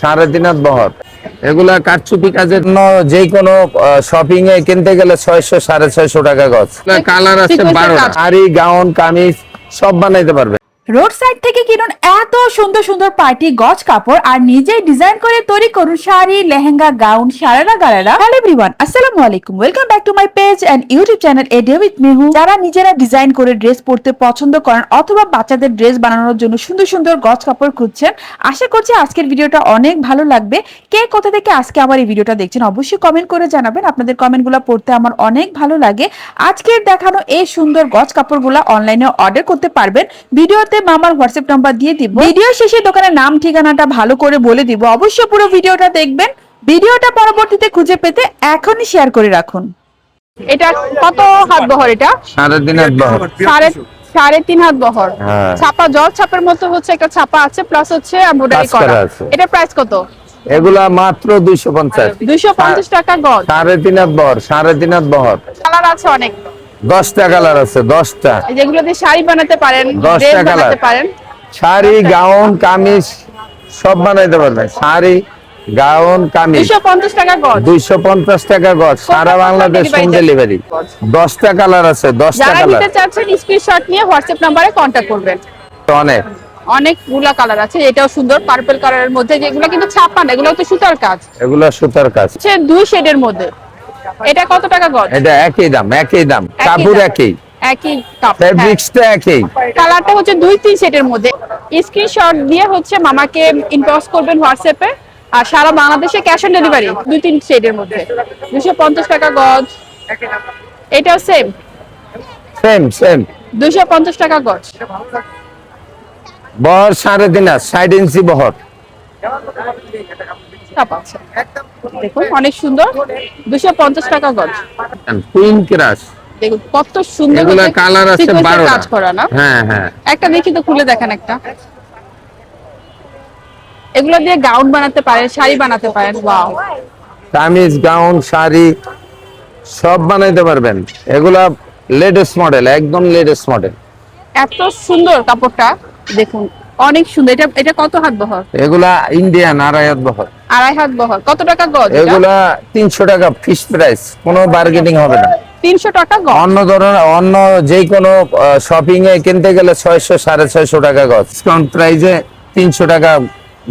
3.5 বহর। এগুলা কারচুপি কাজের জন্য যে কোনো শপিং এ কিনতে গেলে 600 650 টাকা গজ। কালার আছে 12টা। শাড়ি, গাউন, কামিজ সব বানাইতে পারবে। রোড সাইড থেকে কিনুন এত সুন্দর সুন্দর পার্টি গজ কাপড় আর নিজেই ডিজাইন করে তৈরি করুন sari, lehenga, gown, sharara gharara. Hello everyone, আসসালামু আলাইকুম, welcome back to my page and YouTube channel a day with Mehu. যারা নিজেরা ডিজাইন করে ড্রেস পরতে পছন্দ করেন অথবা বাচ্চাদের ড্রেস বানানোর জন্য সুন্দর সুন্দর গজ কাপড় খুঁজছেন, আশা করছি আজকের ভিডিওটা অনেক ভালো লাগবে। কে কোথা থেকে আজকে আমার এই ভিডিওটা দেখছেন অবশ্যই কমেন্ট করে জানাবেন। আপনাদের কমেন্টগুলো পড়তে আমার অনেক ভালো লাগে। আজকের দেখানো এই সুন্দর গজ কাপড়গুলো অনলাইনে অর্ডার করতে পারবেন। ভিডিওতে মামার হোয়াটসঅ্যাপ নাম্বার দিয়ে দিব। ভিডিও শেষে দোকানের নাম ঠিকানাটা ভালো করে বলে দিব। অবশ্যই পুরো ভিডিওটা দেখবেন। ভিডিওটা পরবর্তীতে খুঁজে পেতে এখনই শেয়ার করে রাখুন। এটা কত হাত বহর? এটা 3.5 হাত বহর। 3.5 হাত বহর। ছাপা জল ছাপের মতো হচ্ছে একটা ছাপা আছে, প্লাস হচ্ছে এমব্রয়ডারি করা। এটা প্রাইস কত? এগুলা মাত্র 250 250 টাকা গজ। 3.5 হাত বহর। 3.5 হাত বহর। কালার আছে অনেক, 10টা কালার আছে। 10টা যেগুলো দিয়ে শাড়ি বানাতে পারেন, 10টা ড্রেস কালার। বানাতে পারেন। শাড়ি, গাউন, কামিজ সব বানাইতে পারবেন। শাড়ি, গাউন, কামিজ 250 টাকা গজ। 250 টাকা গজ। সারা বাংলাদেশ হোম ডেলিভারি। 10টা কালার আছে। 10টা যারা কালার। নিতে চাচ্ছেন স্ক্রিনশট নিয়ে হোয়াটসঅ্যাপ নম্বরে কন্টাক্ট করবেন। অনেক অনেকগুলা কালার আছে। এটাও সুন্দর পার্পল কালারের মধ্যে, যেগুলো কিন্তু ছাপা না, এগুলো তো সুতার কাজ। এগুলো সুতার কাজ। হচ্ছে দুই শেডের মধ্যে। এটা কত টাকা গজ? এটা একই দাম। কাপড় একই, একই কাপড়, ফেব্রিক্সটা একই। কালারটা হচ্ছে 2-3 সেটের মধ্যে। স্ক্রিনশট দিয়ে হচ্ছে মামাকে ইনবক্স করবেন হোয়াটসঅ্যাপে। আর সারা বাংলাদেশে ক্যাশ অন ডেলিভারি। 2-3 সেটের মধ্যে 250 টাকা গজ। এটাও সেম সেম 250 টাকা গজ। বহর 3.5 হাত, 60 ইঞ্চি বহর। আছে দেখুন, অনেক সুন্দর। 250 টাকা গজ। Queen crush. দেখুন কত সুন্দর। এগুলা কালার আছে 12টা। কাজ করা না? হ্যাঁ। একটা দেখি তো, খুলে দেখেন একটা। এগুলো দিয়ে গাউন বানাতে পারেন, শাড়ি বানাতে পারেন। ওয়াও, কামিজ, গাউন, শাড়ি সব বানাইতে পারবেন। এগুলা লেটেস্ট মডেল, একদম লেটেস্ট মডেল। এত সুন্দর কাপড়টা দেখুন, অনেক সুন্দর। এটা কত হাত বহর? এগুলা ইন্ডিয়ান 2.5 হাত বহর। 2.5 হাত বহর। কত টাকা গজ? এগুলা 300 টাকা ফিক্স প্রাইস, কোনো বার্গেনিং হবে না। 300 টাকা গজ। অন্য যে কোনো শপিং এ কিনতে গেলে 600 650 টাকা গজ। ডিসকাউন্ট প্রাইসে 300 টাকা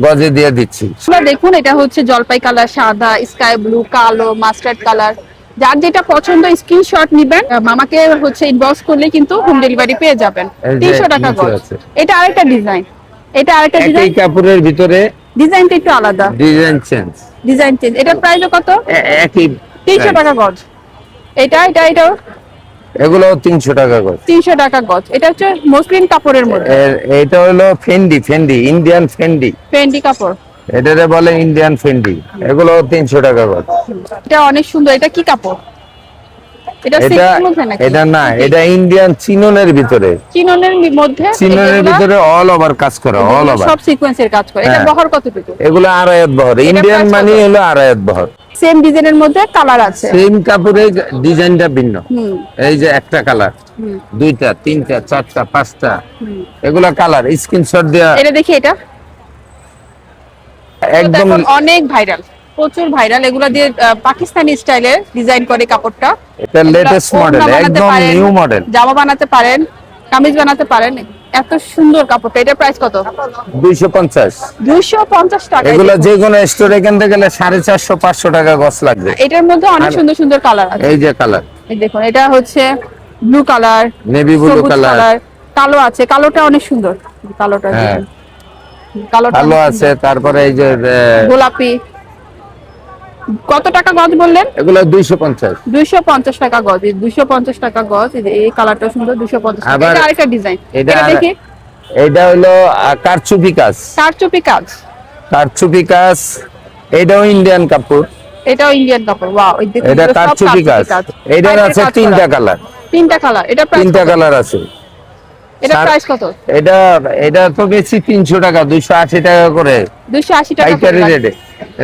গজে দিয়ে দিচ্ছি। দেখুন, এটা হচ্ছে জলপাই কালার, সাদা, স্কাই ব্লু, কালো, মাস্টার্ড কালার। যার যেটা পছন্দ স্ক্রিনশট নিবেন, মামাকে হচ্ছে ইনবক্স করলে কিন্তু হোম ডেলিভারি পেয়ে যাবেন। 300 টাকা গজ। এটা আরেকটা ডিজাইন। একই কাপড়ের ভিতরে ডিজাইনটা একটু আলাদা। Design change. এটার প্রাইসও কত? একই 300 টাকা গজ। এটাও এগুলো 300 টাকা গজ। 300 টাকা গজ। এটা হচ্ছে মসলিন কাপড়ের মধ্যে। এটা হলো ফেন্ডি ইন্ডিয়ান ফেন্ডি কাপড়। এটারে বলে ইন্ডিয়ান ফেন্ডি। এগুলো 300 টাকা গজ। এটা অনেক সুন্দর। এটা কি কাপড়? এটা না, এটা ইন্ডিয়ান চিননের ভিতরে। চিননের ভিতরে অল ওভার কাজ করা, অল ওভার সব সিকোয়েন্সের কাজ করে। এটা বহর কতটুকু? এগুলো 2.5 হাত বহর। ইন্ডিয়ান মানে হলো 2.5 হাত বহর। সেম ডিজাইনের মধ্যে কালার আছে। সেম কাপড়ের ডিজাইনটা ভিন্ন। এই যে একটা কালার, 2টা 3টা 4টা 5টা, এগুলা কালার। স্ক্রিনশট দেয়া। এটা দেখি। এটা একদম অনেক ভাইরাল, প্রচুর ভাইরাল। এগুলা দিয়ে পাকিস্তানি স্টাইলে ডিজাইন করে কাপড়টা। এটা লেটেস্ট মডেল, একদম নিউ মডেল। জামা বানাতে পারেন, কামিজ বানাতে পারেন। এত সুন্দর কাপড়টা। এটা প্রাইস কত? 250 টাকা। এগুলা যে কোনো স্টোরে কিনতে গেলে 450 500 টাকা গজ লাগবে। এটার মধ্যে অনেক সুন্দর সুন্দর কালার আছে। এই যে কালার, এই দেখুন, এটা হচ্ছে blue colour, navy blue colour, কালো আছে। কালোটা অনেক সুন্দর। কালোটা কালো আছে। তারপরে এই যে গোলাপি। কত টাকা গজ বললেন? এগুলো 250 টাকা গজ। 250 টাকা গজ। এই কালারটা সুন্দর। 250 টাকা। এটা আরেকটা ডিজাইন। এটা দেখি। এটা হলো কারচুপি কাজ। এটাও ইন্ডিয়ান কাপড়। এটাও ইন্ডিয়ান কাপড়। ওয়াও, এটা কারচুপি কাজ। এটার আছে 3টা কালার। এটা প্রাইস 3টা কালার আছে। এটা প্রাইস কত? এটা তো বেশি 300 টাকা, 280 টাকা করে। 280 টাকা পাইকারি রেটে।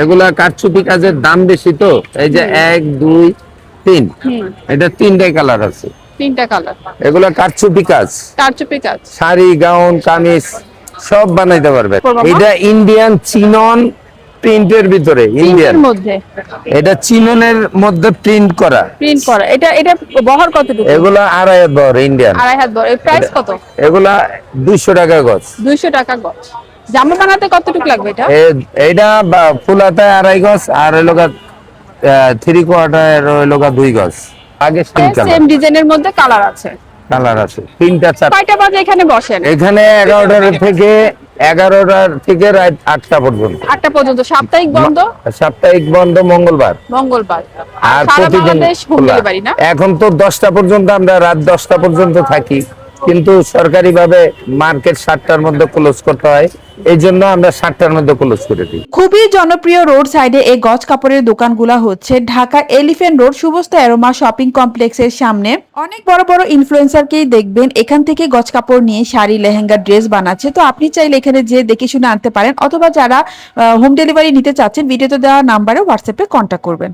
এগুলা কারচুপি কাজের দাম বেশি তো। এই যে 1 2 3, এটা 3টাই কালার আছে। 3টা কালার। এগুলা কারচুপি কাজ। শাড়ি, গাউন, কামিজ সব বানাইতে পারবে। এটা ইন্ডিয়ান চিনন প্রিন্টের ভিতরে ইন্ডিয়ান, প্রিন্টের মধ্যে এটা চিননের মধ্যে প্রিন্ট করা। এটা বহর কতটুকু? এগুলা 2.5 হাত বহর ইন্ডিয়ান। 2.5 হাত বড়। এই প্রাইস কত? এগুলা 200 টাকা গজ। 200 টাকা গজ। জামা বানাতে কতটুকু লাগবে এটা? এইটা ফুলাতে 2.5 গজ, আর হলো 3/4 হলো 2 গজ। আগে সেম ডিজাইনের মধ্যে কালার আছে। কালার আছে, 3টা 4। কয়টা বাজে এখানে বসেন? এখানে 11টা থেকে রাত 8টা পর্যন্ত। 8টা পর্যন্ত। সাপ্তাহিক বন্ধ? সাপ্তাহিক বন্ধ মঙ্গলবার। আর আর সারা প্রতিদিন বাংলাদেশ হোম খোলা। ডেলিভারি না? এখন তো 10টা পর্যন্ত, আমরা রাত 10টা পর্যন্ত থাকি, কিন্তু সরকারি ভাবে মার্কেট 7টার মধ্যে ক্লোজ করতে হয়, এই জন্য আমরা 7টার মধ্যে ক্লোজ করে দিই। খুবই জনপ্রিয় রোড সাইডে এই গজ কাপড়ের দোকানগুলো হচ্ছে ঢাকার এলিফ্যান্ট রোড শুভস্তা এরোমা শপিং কমপ্লেক্সের সামনে। অনেক বড় বড় ইনফ্লুয়েন্সারকেই দেখবেন এখান থেকে গজ কাপড় নিয়ে শাড়ি, লেহেঙ্গা, ড্রেস বানাচ্ছে। তো আপনি চাইলে এখানে যে দেখে শুনে আনতে পারেন, অথবা যারা হোম ডেলিভারি নিতে চাচ্ছেন ভিডিওতে দেওয়া নাম্বারে হোয়াটসঅ্যাপে কন্ট্যাক্ট করবেন।